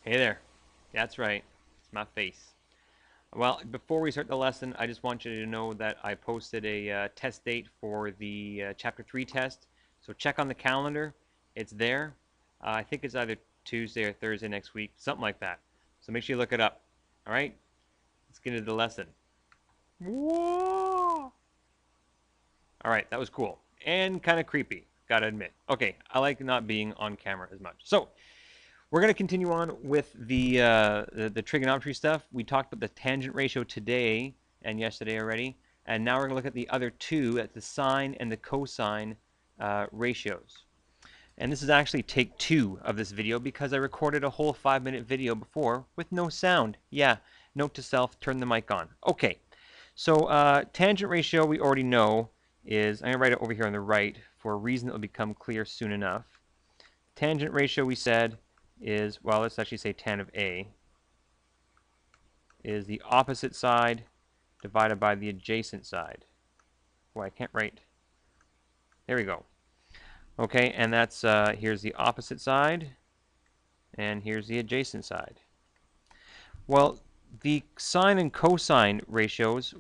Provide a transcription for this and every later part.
Hey there. That's right. It's my face. Well, before we start the lesson, I just want you to know that I posted a test date for the Chapter 3 test. So check on the calendar. It's there. I think it's either Tuesday or Thursday next week, something like that. So make sure you look it up. All right? Let's get into the lesson. Whoa! All right, that was cool. And kind of creepy, gotta admit. Okay, I like not being on camera as much. So, we're going to continue on with the trigonometry stuff. We talked about the tangent ratio today and yesterday already, and now we're going to look at the other two, at the sine and the cosine ratios. And this is actually take 2 of this video because I recorded a whole 5-minute video before with no sound. Yeah, note to self, turn the mic on. Okay, so tangent ratio we already know is, I'm going to write it over here on the right for a reason that will become clear soon enough. Tangent ratio we said is, well, let's actually say tan of A is the opposite side divided by the adjacent side. Boy, I can't write. There we go. Okay, and that's, here's the opposite side, and here's the adjacent side. Well, the sine and cosine ratios,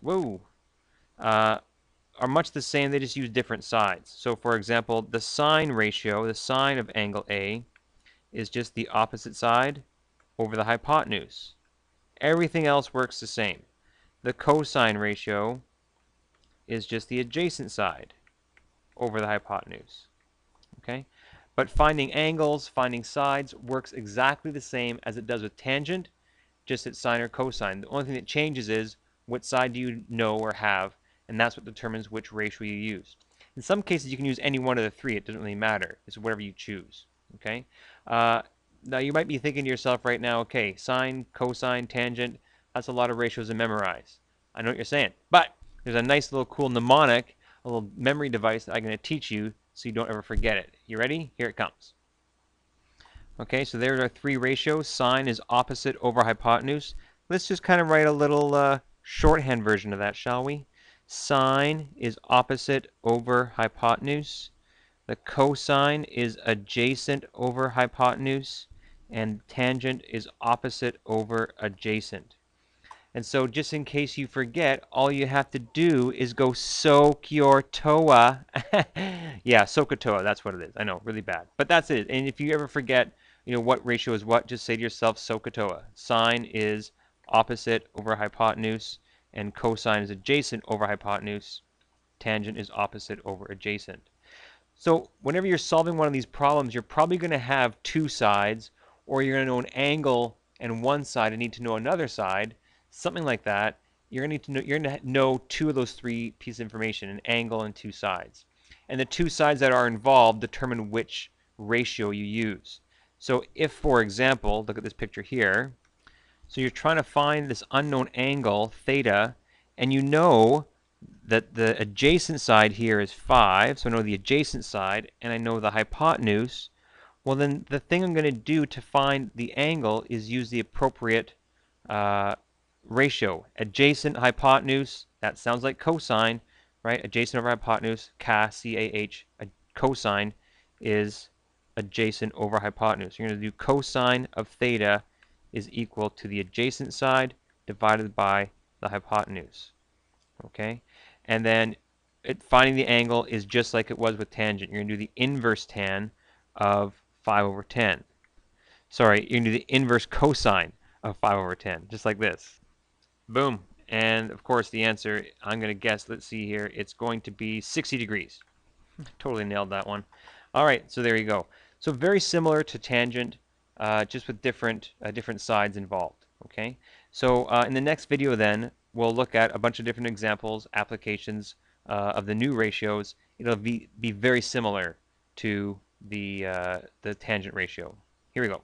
are much the same. They just use different sides. So, for example, the sine ratio, the sine of angle A, is just the opposite side over the hypotenuse. Everything else works the same. The cosine ratio is just the adjacent side over the hypotenuse. Okay? But finding angles, finding sides works exactly the same as it does with tangent, just at sine or cosine. The only thing that changes is what side do you know or have, and that's what determines which ratio you use. In some cases, you can use any one of the three. It doesn't really matter. It's whatever you choose. Okay? Now, you might be thinking to yourself right now, okay, sine, cosine, tangent, that's a lot of ratios to memorize. I know what you're saying. But there's a nice little cool mnemonic, a little memory device that I'm going to teach you so you don't ever forget it. You ready? Here it comes. Okay, so there's our three ratios. Sine is opposite over hypotenuse. Let's just kind of write a little shorthand version of that, shall we? Sine is opposite over hypotenuse. The cosine is adjacent over hypotenuse. And tangent is opposite over adjacent. And so just in case you forget, all you have to do is go soak your toa. Yeah, SOHCAHTOA, that's what it is. I know, really bad. But that's it. And if you ever forget, what ratio is what, just say to yourself SOHCAHTOA. Sine is opposite over hypotenuse, and cosine is adjacent over hypotenuse. Tangent is opposite over adjacent. So whenever you're solving one of these problems, you're probably going to have two sides, or you're going to know an angle and one side and need to know another side, something like that. You're going to know two of those three pieces of information, an angle and two sides. And the two sides that are involved determine which ratio you use. So if, for example, look at this picture here. So you're trying to find this unknown angle, theta, and you know that the adjacent side here is 5, so I know the adjacent side, and I know the hypotenuse. Well, then the thing I'm going to do to find the angle is use the appropriate ratio. Adjacent hypotenuse, that sounds like cosine, right? Adjacent over hypotenuse, CAH. Cosine is adjacent over hypotenuse. You're going to do cosine of theta is equal to the adjacent side divided by the hypotenuse. Okay? And then finding the angle is just like it was with tangent. You're going to do the inverse tan of 5 over 10. Sorry, you're going to do the inverse cosine of 5 over 10, just like this. Boom. And of course the answer, I'm going to guess, let's see here, it's going to be 60 degrees. Totally nailed that one. All right, so there you go. So very similar to tangent, just with different sides involved. Okay. So in the next video, then we'll look at a bunch of different examples, applications of the new ratios. It'll be very similar to the tangent ratio. Here we go.